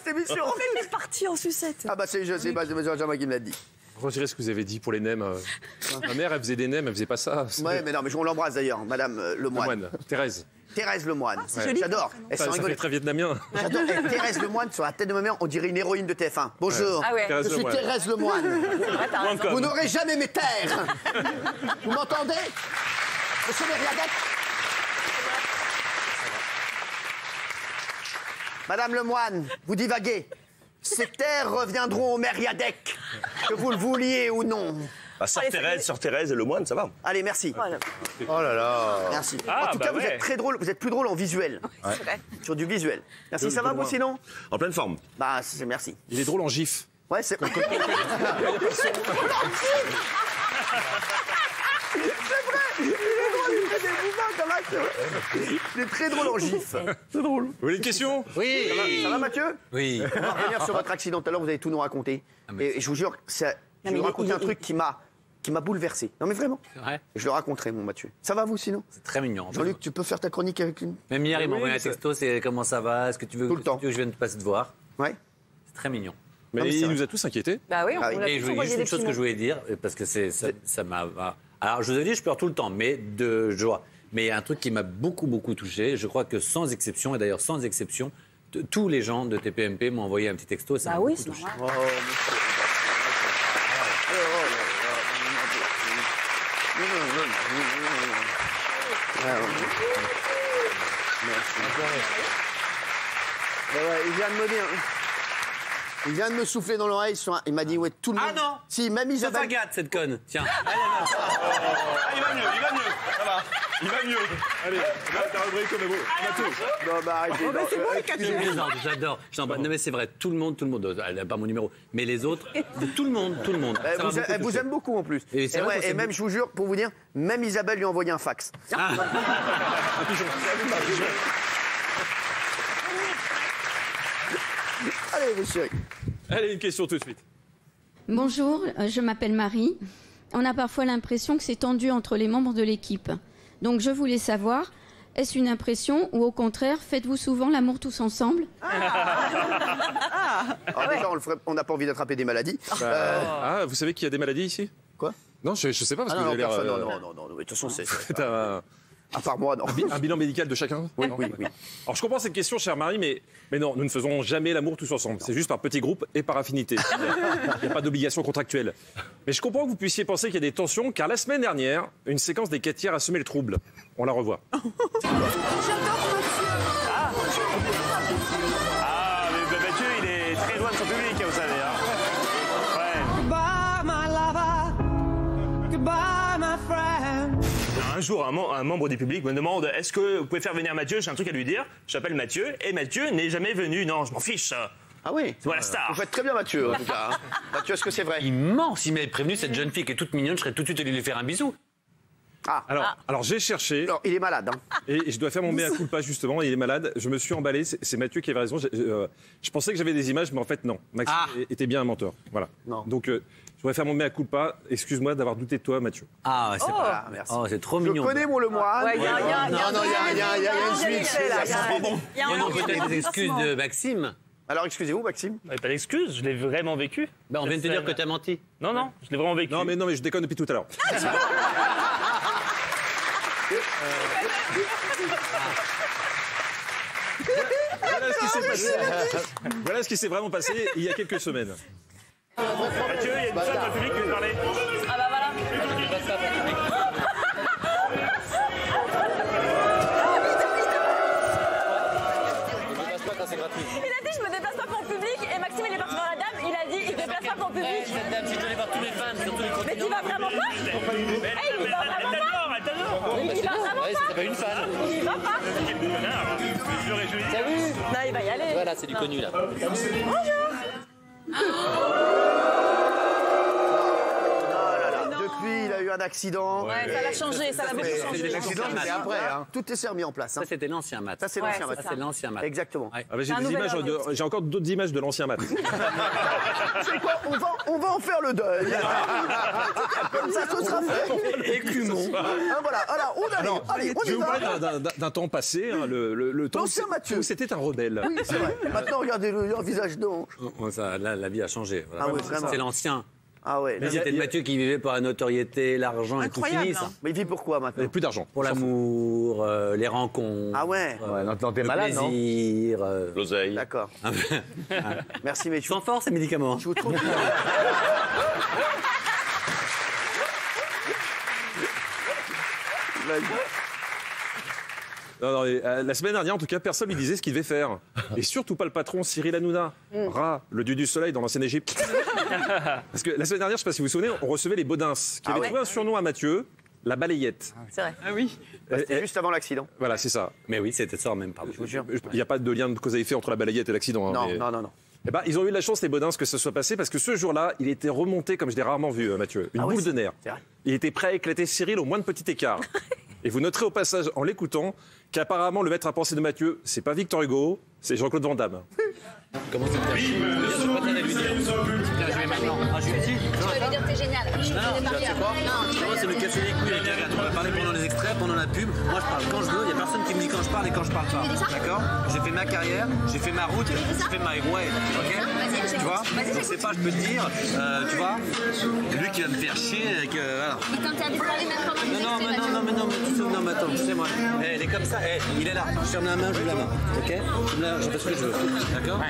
cette émission. On est parti en sucette. Ah bah c'est Jean-Marc qui me l'a dit. Retirez ce que vous avez dit pour les nems. Ma mère, elle faisait des nems, elle faisait pas ça. Ouais, mais non, mais on l'embrasse d'ailleurs, Madame Lemoine. Thérèse. Thérèse Lemoine. C'est joli. J'adore. Ça fait très vietnamien. J'adore. Thérèse Lemoine, sur la tête de ma mère, on dirait une héroïne de TF1. Bonjour. Ah ouais. Je suis Thérèse Lemoine. Attends, Vous n'aurez jamais mes terres. Vous m'entendez? Monsieur Mériadec. Madame Lemoine, vous divaguez. Ces terres reviendront au Mériadec, que vous le vouliez ou non. Bah, sœur Thérèse et le moine, ça va. Allez, merci. voilà. Oh là là. Merci. En tout cas, vous êtes très drôle. Vous êtes plus drôle en visuel. C'est vrai. Sur du visuel. Merci, ça va vous sinon? En pleine forme. Bah, merci. Il est drôle en gif. Ouais, c'est... C'est vrai. Il est drôle, il fait des mouvements comme ça, c'est vrai. Il est très drôle en gif. C'est drôle. Vous voulez une question? Oui. Ça va, Mathieu? Oui. On va revenir sur votre accident. Tout à l'heure, vous avez tout nous raconté. Et je vous jure, je vais vous raconter un truc qui m'a bouleversé. Non, mais vraiment. C'est vrai. Et je le raconterai, mon Mathieu. Ça va, vous, sinon? C'est très mignon. Jean-Luc, tu peux faire ta chronique avec une... Même hier, il m'a envoyé un texto, c'est comment ça va? Est-ce que tu veux Tout le temps. que je vienne te passer te voir? Ouais. C'est très mignon. Mais Non, mais c'est il vrai. nous a tous inquiétés. Bah oui, on Ah oui. on a Et tous je voulais envoyé juste des une chose petits que je mots. voulais dire, parce que ça m'a... Alors, je vous ai dit, je pleure tout le temps, mais de joie. Mais il y a un truc qui m'a beaucoup, beaucoup touché. Je crois que sans exception, et d'ailleurs sans exception, tous les gens de TPMP m'ont envoyé un petit texto et ça Bah m'a oui, beaucoup c'est touché. normal. Oh, monsieur. Il vient de me dire. Il vient de me souffler dans l'oreille. Il m'a dit, ouais, tout le monde. Ah non. Si, même Ça Isabelle. fagate, cette conne. Tiens. Ah, il va mieux. Ça va. Il va mieux. Allez, ta rubrique comme vous. Non, bah arrêtez. Oh, bah, c'est bon, les quatre. Non, j'adore. Non, mais c'est vrai, tout le monde. Elle n'a pas mon numéro. Mais les autres, tout le monde. Ça m'a beaucoup Elle vous touché. aime beaucoup en plus. Et c'est vrai que c'est même, je vous jure, pour vous dire, même Isabelle lui a envoyé un fax. Allez, monsieur. Allez, une question tout de suite. Bonjour, je m'appelle Marie. On a parfois l'impression que c'est tendu entre les membres de l'équipe. Donc je voulais savoir, est-ce une impression ou au contraire, faites-vous souvent l'amour tous ensemble? Alors déjà, on n'a pas envie d'attraper des maladies. Ah, vous savez qu'il y a des maladies ici? Quoi? Non, je sais pas, parce Ah que non, vous avez l'air... personne, non, de toute façon, c'est... T'as À part moi, non. un bilan médical de chacun? Oui. Alors, je comprends cette question, chère Marie, mais non, nous ne faisons jamais l'amour tous ensemble. C'est juste par petits groupes et par affinité. Il n'y a pas d'obligation contractuelle. Mais je comprends que vous puissiez penser qu'il y a des tensions, car la semaine dernière, une séquence des quêtières a semé le trouble. On la revoit. Ah, mais Mathieu, il est très loin de son public, vous savez. Hein. Ouais. Goodbye, my lover. Goodbye, my friend. Un jour, un membre du public me demande est-ce que vous pouvez faire venir Mathieu? J'ai un truc à lui dire. Je m'appelle Mathieu et Mathieu n'est jamais venu. Non, je m'en fiche. Ah oui. C'est moi la star. Vous faites très bien, Mathieu, en tout cas. Hein. Mathieu, est-ce que c'est vrai? Il ment. S'il m'avait prévenu, cette jeune fille qui est toute mignonne, je serais tout de suite allé lui faire un bisou. Alors j'ai cherché, Alors, il est malade. Hein. et je dois faire mon mea culpa, justement. Il est malade. Je me suis emballé. C'est Mathieu qui avait raison. Je pensais que j'avais des images, mais en fait, non. Maxime était bien un menteur. Voilà. Non. Donc, je voudrais faire mon mea culpa. Excuse-moi d'avoir douté de toi, Mathieu. Ah, c'est pas... Ah, merci. Oh, c'est trop Je mignon. connais mon Lemoine. Ouais, il y a une suite. Non, peut-être des excuses de Maxime. Alors, excusez-vous, Maxime. Vous n'avez pas d'excuse, je l'ai vraiment vécu. Ben, on vient de te dire que t'as menti. Non, non, je l'ai vraiment vécu. Non, mais je déconne depuis tout à l'heure. Voilà ce qui s'est vraiment passé il y a quelques semaines. Mathieu, il y a une femme dans le public qui veut parler. Ah bah voilà. Il a dit je me déplace pas pour le public et Maxime il est parti voir la dame, il a dit il se déplace pas pour le public. Cette dame, si je vais voir tous mes fans sur tous les Mais tu vas vraiment pas? Elle t'adore, elle t'adore. Il va vraiment pas? C'est pas une fan. Il va pas? Quel connard. Je le réjouis. T'as vu? Non, il va y aller. Voilà, c'est du connu là. Depuis, il a eu eu un accident. Ouais, ça l'a changé, ça l'a beaucoup changé. L'accident, c'était après. Hein. Tout s'est remis en place. Hein. Ça, c'était l'ancien maths. Ça, c'est Ouais, l'ancien c'est match. ça. C'est l'ancien maths. Exactement. Ouais. Ah bah, C'est un nouvel ordre. j'ai encore d'autres images de l'ancien maths. C'est quoi on va en faire le deuil. Comme ça, ce sera fait. Écumons. Ah, voilà, alors, on arrive. Allez, on Je vais y vous parler va. d'un temps passé, hein, le temps L'ancien Mathieu. où c'était un rebelle. Oui, c'est vrai. Maintenant, regardez leur visage d'ange. Là, la vie a changé. Voilà. Ah oui, vraiment. C'est l'ancien. Ah ouais. Mais c'était Mathieu qui vivait pour la notoriété, l'argent et tout Incroyable, fini, ça. hein. Mais il vit pourquoi Il n'y maintenant avait plus d'argent. Pour l'amour, les rencontres. Ah ouais. Non, t'es le malade, non? plaisir. L'oseille. D'accord. Merci, mais Sans force et médicaments. je vous trouve. Non, la semaine dernière, en tout cas, personne ne lui disait ce qu'il devait faire. Et surtout pas le patron Cyril Hanouna. Ra, le dieu du soleil dans l'ancienne Égypte. Parce que la semaine dernière, je ne sais pas si vous vous souvenez, on recevait les Baudins, qui avaient trouvé un surnom à Mathieu, la balayette. C'est vrai. C'était juste avant l'accident. Voilà, c'est ça. Mais oui, c'était ça même, pardon. Je vous jure. Il n'y a pas de lien de cause à effet entre la balayette et l'accident. hein, mais- Non. Eh ben, ils ont eu de la chance, les Baudins, que ce soit passé, parce que ce jour-là, il était remonté comme je l'ai rarement vu, Mathieu. Une Ah ouais, boule de nerfs. c'est vrai. Il était prêt à éclater Cyril au moins de petit écart. Et vous noterez au passage, en l'écoutant, qu'apparemment, le maître à penser de Mathieu, c'est pas Victor Hugo, c'est Jean-Claude Van Damme. Comment ça me fait Je suis pas train de lui dire. Là, je vais maintenant. Ah, je suis ici. Tu vas lui dire que t'es génial. Moi, c'est me casser les couilles avec la gâte. On va parler pendant les extraits, pendant la pub. Moi, je parle quand je veux. Il n'y a personne qui me dit quand je parle et quand je parle pas. D'accord? J'ai fait ma carrière, j'ai fait ma route, j'ai fait my way. Ok? Tu vois? Je sais pas, je peux te dire. Tu vois? Lui qui va me faire chier avec. Voilà. Il t'interdit de parler même pendant les Non, mais attends, tu sais, moi. Elle est comme ça. Il est là. Je ferme la main, je la main. Ok? Je fais ce que je veux. D'accord?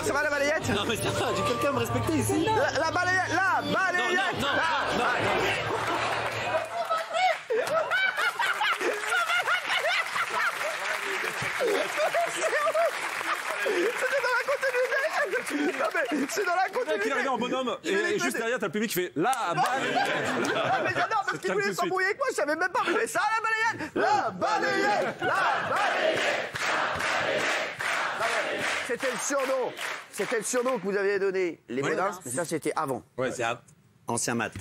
Ça va la balayette? Non, mais ça va, j'ai quelqu'un à me respecter ici. La balayette, la balayette. C'est dans la Qui continuité. arrive en bonhomme, et juste derrière, t'as le public qui fait la balayette. Ah, mais j'adore parce qu'il voulait s'embrouiller avec moi, je savais même pas. Mais ça, la balayette. La balayette. La balayette. C'était le surnom. C'était le surnom que vous aviez donné, les Baudins, mais ça, c'était avant. Ouais. C'est ancien maths.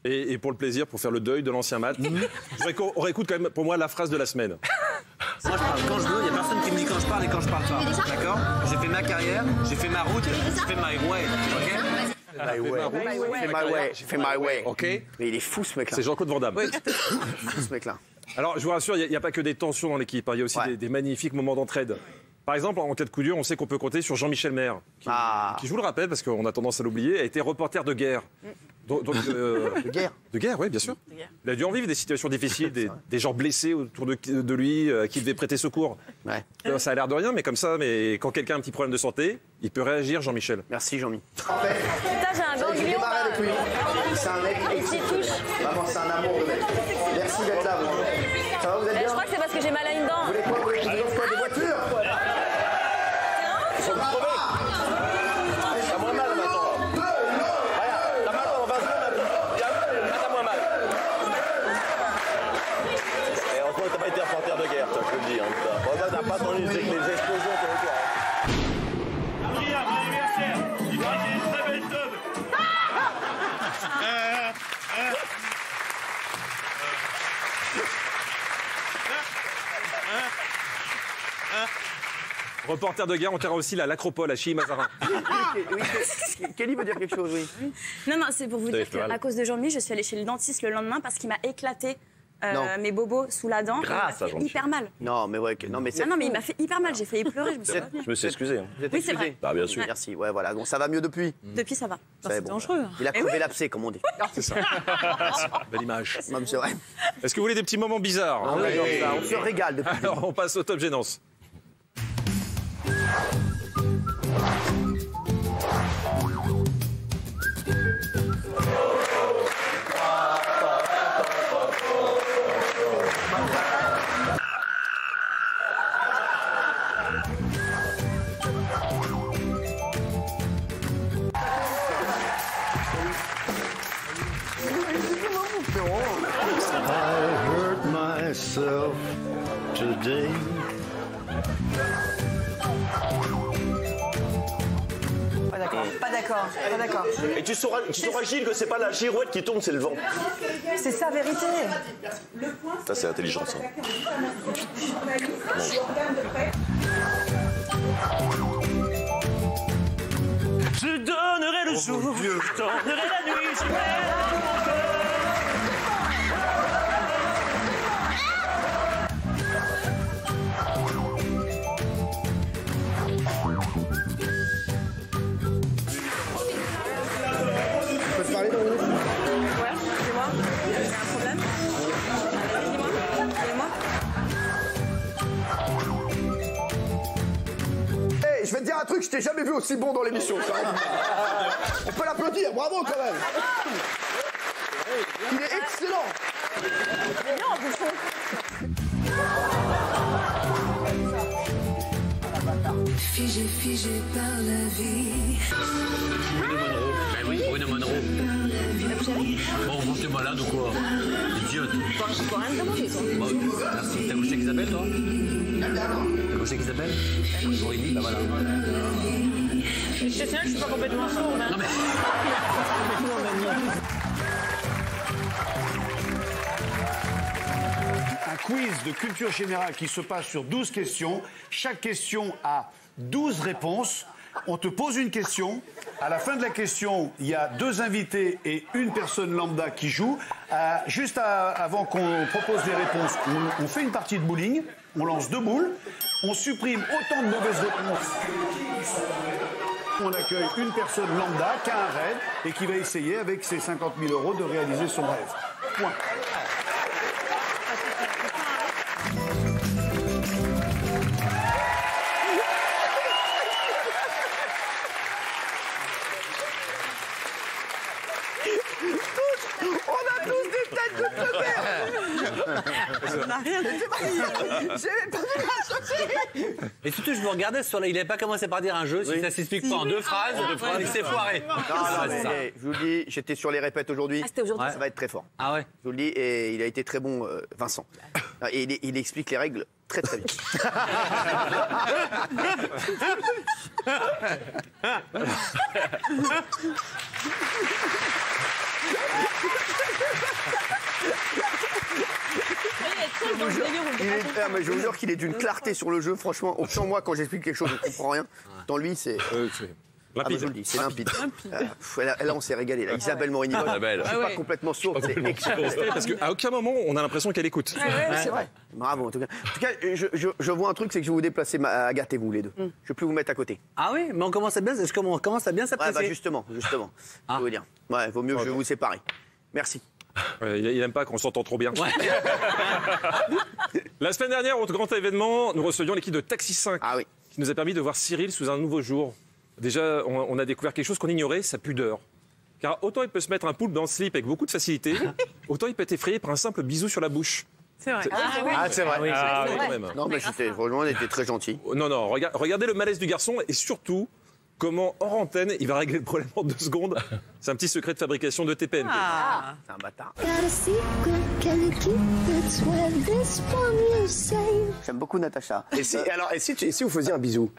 Et pour le plaisir, pour faire le deuil de l'ancien maths, je voudrais qu'on réécoute quand même, pour moi, la phrase de la semaine. Moi, je parle quand je veux, il n'y a personne qui me dit quand je parle et quand je parle pas. D'accord? J'ai fait ma carrière, j'ai fait ma route, j'ai fait my way. Ok? My way. J'ai fait my way. J'ai fait my way. Ok. Mais il est fou, ce mec-là. C'est Jean-Claude Van Damme. Fou, ce mec-là. Alors, je vous rassure, il n'y a pas que des tensions dans l'équipe, hein, il y a aussi Ouais. des magnifiques moments d'entraide. Par exemple, en cas de coup dur, on sait qu'on peut compter sur Jean-Michel Maire, qui, je vous le rappelle, parce qu'on a tendance à l'oublier, a été reporter de guerre. De guerre. De guerre, oui, bien sûr. Il a dû en vivre des situations difficiles, des gens blessés autour de lui, à qui il devait prêter secours. Ouais. Ça a l'air de rien, mais comme ça, mais quand quelqu'un a un petit problème de santé, il peut réagir, Jean-Michel. Merci, Jean-Mi. Putain, j'ai un J'ai ganglion. démarré avec lui. C'est un mec exceptionnel. Vraiment, c'est un amour de mec. Merci d'être là, vous. Ça va, vous êtes Je bien? crois que c'est parce que j'ai mal à une dent. Vous voulez quoi? Vous voulez quoi? Des voitures? Faut me crever. T'as moins mal maintenant. Regarde, t'as mal pendant 20 secondes. T'as moins mal. Et encore, t'as pas été reporter de guerre, ça, je te le dis. Hein, putain. T'as pas entendu les explosions sur le toit. Il paraît qu'il y a une très belle teub. Reporter de guerre, on terra aussi l'Acropole à Chilly-Mazarin. Kelly veut dire quelque chose, oui. Non, c'est pour vous dire qu'à cause de Jean-Mi, je suis allée chez le dentiste le lendemain parce qu'il m'a éclaté Non. mes bobos sous la dent. Grâce Il à m'a fait Jean-Mi. hyper mal. Non, mais ouais, non, mais c'est. Non, mais il m'a fait hyper mal. J'ai failli pleurer. Je me suis retenue. Je me suis excusé. Hein. Vous êtes Oui, c'est excusé. vrai. Bah, bien sûr. Merci, ouais, voilà. Donc ça va mieux depuis. Depuis, ça va. C'est bon. dangereux. Il a crevé l'abcès, comme on dit. C'est ça. Belle image. Non, mais c'est vrai. Est-ce que vous voulez des petits moments bizarres? On adore ça, on se régale depuis. Alors, on passe au top gênance. I hurt myself today. d'accord. Pas d'accord. Pas d'accord. Et tu sauras Gilles, que c'est pas la girouette qui tourne, c'est le vent. C'est sa vérité. Ça, c'est intelligent, ça. Je donnerai le jour, je donnerai la nuit, je donnerai mon cœur. On peut se parler dans le minute? Ouais, excusez-moi. J'ai un problème. Dis-moi. Dis-moi. Hey, je vais te dire un truc, je t'ai jamais vu aussi bon dans l'émission. quand même. On peut l'applaudir, bravo quand même. Il est excellent. C'est bien en bouffon. Figé par la vie. Bruno Monroe. Ben oui, Bruno Monroe. Bon, vous t'es malade ou quoi? Idiote. Je peux rien te demander, toi. Bon, merci. T'as couché avec Isabelle, toi? T'as couché avec Isabelle? Aurélie, bah voilà. Je sais bien que je suis pas complètement sourde. Hein. Non mais... Un quiz de culture générale qui se passe sur 12 questions. Chaque question a 12 réponses. On te pose une question. À la fin de la question, il y a 2 invités et une personne lambda qui joue. Juste avant qu'on propose les réponses, on fait une partie de bowling. On lance 2 boules. On supprime autant de mauvaises réponses. On accueille une personne lambda qui a un rêve et qui va essayer, avec ses 50 000 €, de réaliser son rêve. Point. On a tous des têtes de teubère. On n'a rien dit. J'ai pas vu la chose. Et surtout, je me regardais sur là, il n'avait pas commencé par dire un jeu, si ça s'explique pas en 2 phrases, c'est foiré. Non, mais je vous le dis, j'étais sur les répètes aujourd'hui. Ah, c'était aujourd'hui. Ça va être très fort. Ah ouais? Je vous le dis, et il a été très bon, Vincent. Et il explique les règles très très bien. Je vous jure qu'il est d'une clarté sur le jeu. Franchement, autant moi, quand j'explique quelque chose, je ne comprends rien. Dans lui, c'est... Limpide. Je vous le dis, c'est limpide. Là, on s'est régalé. Là. Isabelle Morini, je suis pas complètement sourde, c'est excellent. Parce qu'à aucun moment, on a l'impression qu'elle écoute. C'est vrai. Bravo, en tout cas. En tout cas, je vois un truc, c'est que je vais vous déplacer, Agathe et vous, les deux. Je ne vais plus vous mettre à côté. Ah oui, mais on commence à bien s'apprécier. Ouais, justement. Je veux dire. Ouais, vaut mieux que je vous sépare. Merci. Ouais, il aime pas qu'on s'entend trop bien. Ouais. La semaine dernière, au grand événement, nous recevions l'équipe de Taxi 5, qui nous a permis de voir Cyril sous un nouveau jour. Déjà, on a découvert quelque chose qu'on ignorait, sa pudeur. Car autant il peut se mettre un poulpe dans le slip avec beaucoup de facilité, autant il peut être effrayé par un simple bisou sur la bouche. C'est vrai. C'est vrai. Oui, quand même. Non, mais franchement, on était très gentils. Non, regardez le malaise du garçon et surtout comment, hors antenne, il va régler le problème en 2 secondes. C'est un petit secret de fabrication de TPMP. C'est un bâtard. J'aime beaucoup Natacha. Et si vous faisiez un bisou?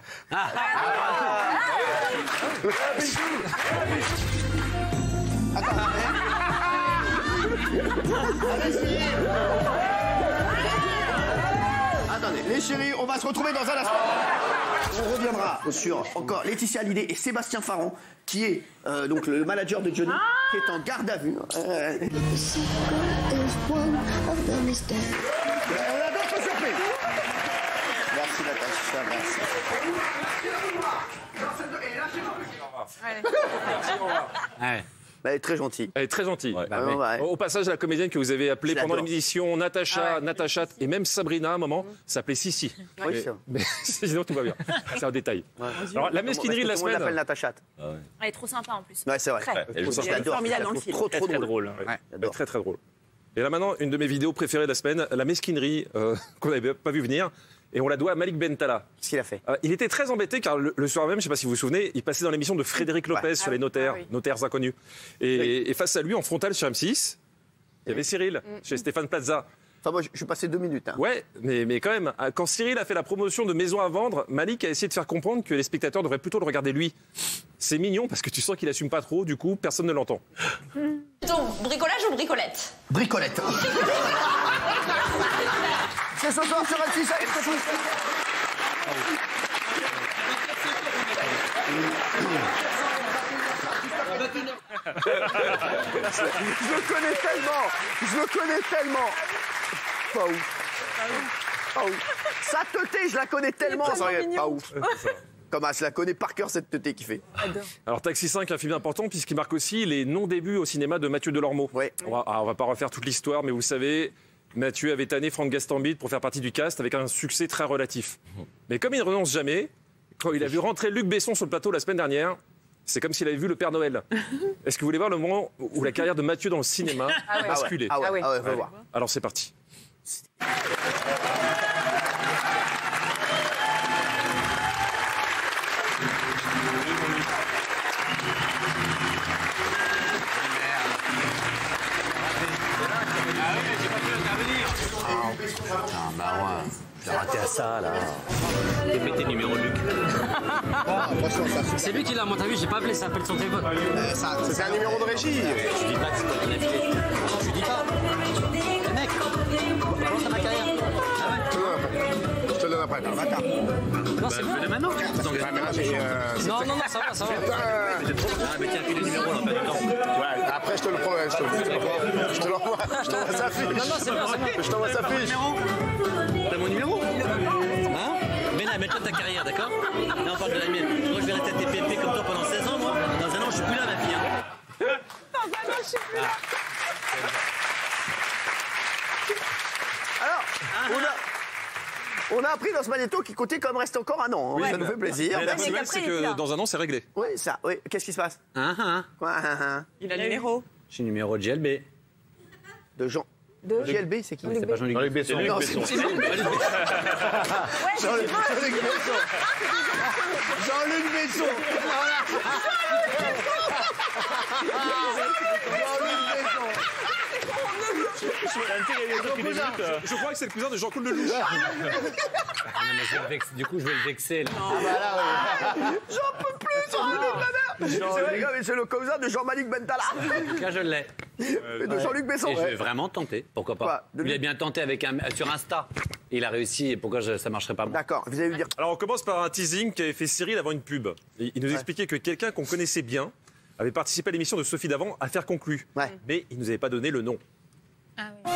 Attendez, les chéris, on va se retrouver dans un instant. On reviendra sur encore Laetitia Hallyday et Sébastien Farron, qui est donc le manager de Johnny, qui est en garde à vue. On a d'autres surprises. Merci Natacha, merci. Elle est très gentille. Elle est très gentille. Ouais. Au passage, la comédienne que vous avez appelée pendant l'adore. l'émission, Natacha, et même Sabrina, à un moment, s'appelait Sissi. Oui, c'est vrai. Mais sinon, tout va bien. C'est un détail. Alors, la mesquinerie de la semaine. On l'appelle Natacha. Elle est trop sympa en plus. Ouais, c'est vrai. Elle est formidable dans le film. Trop drôle. Très, très drôle. Et là, maintenant, une de mes vidéos préférées de la semaine, la mesquinerie qu'on n'avait pas vu venir. Et on la doit à Malik Bentala. Qu'est-ce qu'il a fait? Il était très embêté car le soir même, je ne sais pas si vous vous souvenez, il passait dans l'émission de Frédéric Lopez sur les notaires, notaires inconnus. Et face à lui, en frontal sur M6, il y avait Cyril, chez Stéphane Plaza. Enfin, moi, je suis passé 2 minutes. Hein. Ouais, mais quand même, quand Cyril a fait la promotion de Maison à vendre, Malik a essayé de faire comprendre que les spectateurs devraient plutôt le regarder lui. C'est mignon parce que tu sens qu'il assume pas trop, du coup, personne ne l'entend. Plutôt bricolage ou bricolette? Bricolette. C'est ce soir sur M6. Je le connais tellement. Pas ouf. Sa teuté, je la connais tellement. Pas ouf. Thomas, je la connais par cœur, cette teuté qui fait. Alors Taxi 5, un film important puisqu'il marque aussi les non-débuts au cinéma de Mathieu Delormeau. Ouais. On va pas refaire toute l'histoire, mais vous savez, Mathieu avait tanné Franck Gastambide pour faire partie du cast avec un succès très relatif. Mais comme il ne renonce jamais, quand il a vu rentrer Luc Besson sur le plateau la semaine dernière, c'est comme s'il avait vu le Père Noël. Est-ce que vous voulez voir le moment où la carrière de Mathieu dans le cinéma a basculé? Ah ouais, faut voir. Alors c'est parti. Ah bah ouais, j'ai raté à ça là. Répétez numéro Luc. C'est lui qui l'a, à mon avis, j'ai pas appelé, ça appelle son téléphone. C'est un numéro de régie. Tu dis pas que c'est toi qui l'as appelé. Tu dis pas. Le mec, pense à ma carrière. Ah ouais? Je te le donne après. Non, c'est bon. Fais-le maintenant. Non, ça va. Ah mais tiens, fais le numéro là, pas du temps. Ouais, après je te le promets, je te l'envoie sa fiche. Non, c'est bon. Je t'envoie sa fiche. T'as mon numéro? Hein? Mais là, mets-toi ta carrière, d'accord? Là, on parle de la mienne. Moi, je vais rester à TPMP comme toi pendant 16 ans, moi. Dans un an, je suis plus là, ma fille. Hein. Dans un an, je suis plus là. Alors, on a appris dans ce magnéto qu'il comptait quand même rester encore un an. Hein. Ça nous fait plaisir. Mais la bonne nouvelle, c'est que dans un an, c'est réglé. Oui, ça. Oui. Qu'est-ce qui se passe? Quoi? Il a le numéro. Je suis numéro de GLB. De Jean. De GLB, c'est qui? C'est pas Jean-Luc Besson. Non, c'est Jean-Luc Besson. Jean-Luc Besson. Je crois que c'est le cousin de Jean-Claude Lelouch. Du coup, je vais le vexer. Là. J'en peux plus, c'est le cousin de Jean-Malik Bentala. Là, je l'ai. Et de Jean-Luc Besson. Et je vais vraiment tenter, pourquoi pas. Il a bien tenté sur Insta. Il a réussi, et pourquoi ça marcherait pas moi? D'accord, vous allez lui dire. Alors on commence par un teasing qu'avait fait Cyril avant une pub. Il nous expliquait que quelqu'un qu'on connaissait bien avait participé à l'émission de Sophie Davant, Affaire conclue. Mais il nous avait pas donné le nom. Ah oui.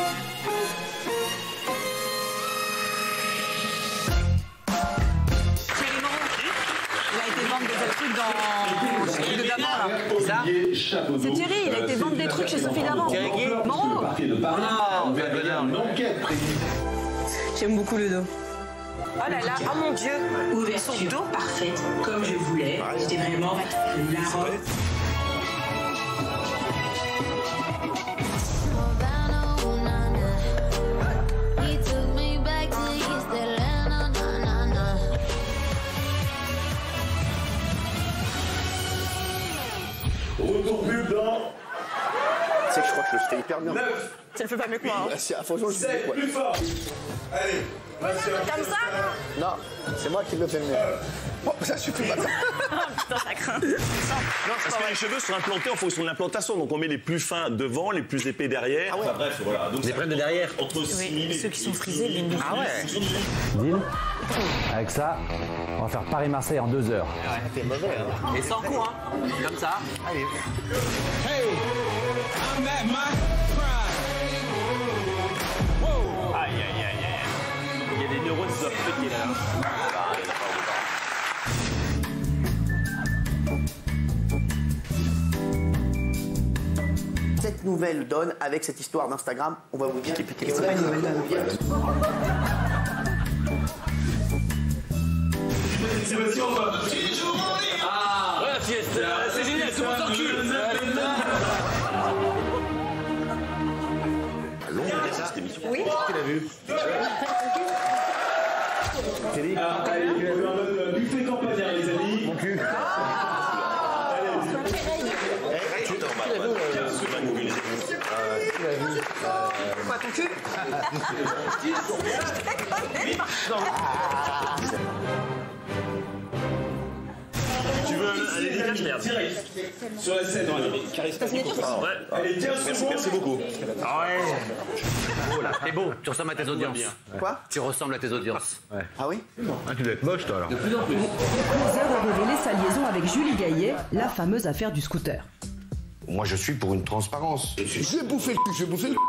Il a été vendre des trucs dans Sophie Davant, là. Ça? C'est Thierry, il a été vendre des trucs chez Sophie Davant. Moreau. J'aime beaucoup le dos. Oh là là, oh mon Dieu. Ouverture parfaite, comme je voulais. C'était vraiment la robe. Retour pub dans... C'est que je crois que je le fais hyper bien. 9. Tu le fais pas mieux que moi. Hein. C'est franchement, je sais quoi. Plus fort. Allez. Comme ça? Non, c'est moi qui le fais le mieux. Oh, ça suffit pas. Putain, ça craint. Non, parce que les cheveux sont implantés en fonction de l'implantation. Donc on met les plus fins devant, les plus épais derrière. Enfin bref, voilà. Donc les prennent de derrière. Entre 6 000 Ceux qui sont frisés, ils Ah ouais. Deal. Avec ça, on va faire Paris-Marseille en 2 heures. T'es mauvais, hein. Et sans coup, hein. Comme ça. Allez. Hey, I'm at my prime. Aïe, aïe, aïe, aïe. Il y a des neurones qui doivent péter là. Cette nouvelle donne, avec cette histoire d'Instagram, on va vous dire. C'est pas une nouvelle donne. Sébastien, on va. Ah, ouais, la fiesta. C'est génial, tout le monde s'encule. Oui. Qui l'a vu? Allez, buffet campagnard, les amis. Mon cul. Quoi, ton cul? Tu veux un dédicace, merde. Sur la scène, Ouais. Allez, 15 secondes. Merci beaucoup. Ah ouais. Oh là, t'es beau, tu ressembles à tes audiences. Quoi? Tu ressembles à tes audiences. Ah oui? Tu dois être moche, toi, alors. De plus en plus. Closer a révélé sa liaison avec Julie Gaillet, la fameuse affaire du scooter. Moi, je suis pour une transparence. Je vais bouffer le cul, je vais bouffer le cul.